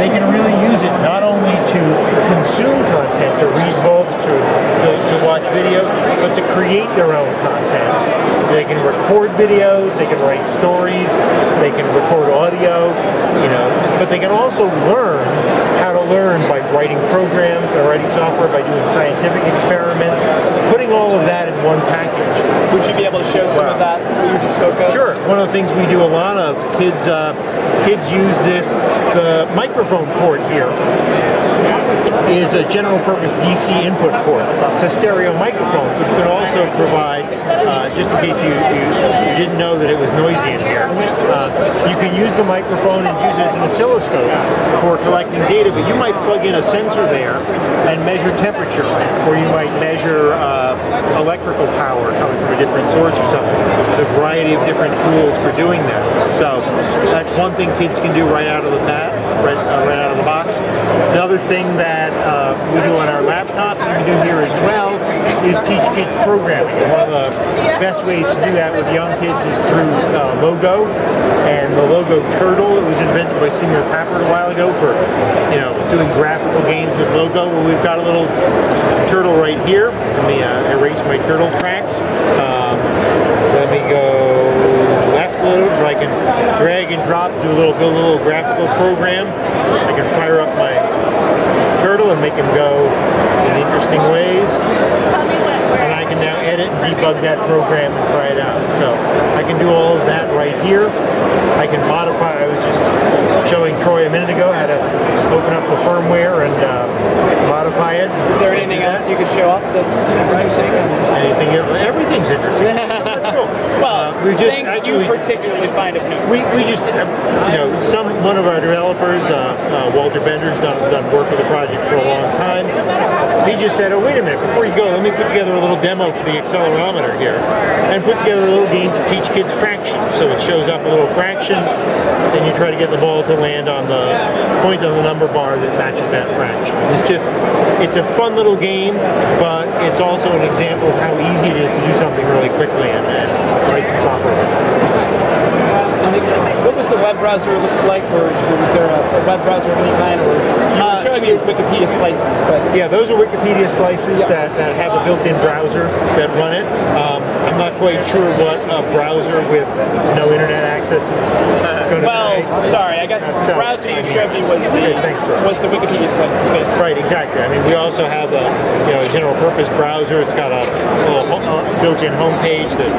they can really use it not only to consume content, to read books, to watch video, but to create their own content. They can record videos, they can write stories, they can record audio, but they can also learn how to learn by writing programs, by writing software, by doing scientific experiments, putting all of that in one package. Would you be able to show some of that what you just spoke of? Sure. One of the things we do a lot of, kids use this. The microphone port here is a general purpose DC input port. It's a stereo microphone, which can also provide, just in case you didn't know that it was noisy in here, you can use the microphone and use it as an oscilloscope for collecting data, but you might plug in a sensor there and measure temperature, or you might measure electrical power coming from a different source or something. There's a variety of different tools for doing that. So that's one thing kids can do right out of the bat, right out of the box. Another thing that we do on our laptops, and we do here as well, is teach kids programming. And one of the best ways to do that with young kids is through Logo, and the Logo turtle. It was invented by Seymour Papert a while ago for, doing graphical games with Logo. Well, we've got a little turtle right here. Let me erase my turtle tracks. Let me go left a little, where I can drag and drop, build a little graphical program. I can fire up my turtle and make him go in interesting ways. And I can now edit and debug that program and try it out. So I can do all of that right here. I can modify. I was just showing Troy a minute ago how to open up the firmware and modify it. Is there anything else you could show off that's interesting? Everything's interesting. So that's cool. Well, things you particularly find of note. We just, one of our developers, Walter Bender's done work with the project for a long time. He just said, oh, wait a minute, before you go, let me put together a little demo for the accelerometer here, and put together a little game to teach kids fractions. So it shows up a little fraction, and you try to get the ball to land on the point on the number bar that matches that fraction. It's a fun little game, but it's also an example of how easy it is to do something really quickly and write some software. What was the web browser look like, or was there a web browser of any kind, or you were showing me Wikipedia slices? But yeah, those are Wikipedia slices that have a built-in browser that run it. I'm not quite sure what a browser with no internet access is going to be. Well, sorry, I guess the browser you showed me was the Wikipedia slices, basically. Right, exactly. I mean, we also have a general purpose browser. It's got a little built-in homepage that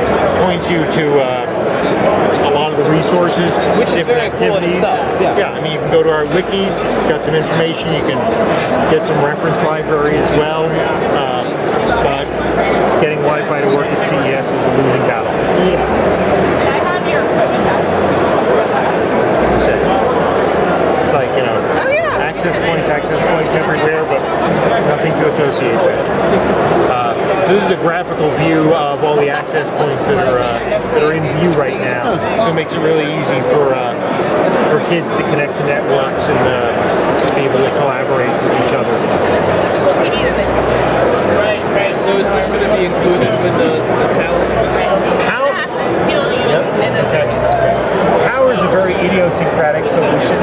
points you to a lot of the resources, which is very cool in itself. Yeah, I mean, you can go to our wiki, got some information, you can get some reference library as well, but getting Wi-Fi to work at CES is a losing battle. It's like, access points everywhere, but nothing to associate with. So this is a graphical view of all the access points that are in view right now. So it makes it really easy for kids to connect to networks and be able to collaborate with each other. Right. So is this going to be included with the talent? Power is a very idiosyncratic solution,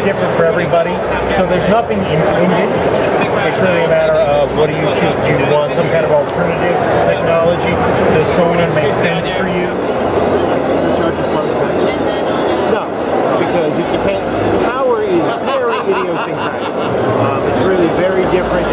different for everybody. So there's nothing included. It's really a matter of what do you choose? Do you want some kind of alternative technology? Does solar make sense for you? No, because it depends. Power is very idiosyncratic. It's really very different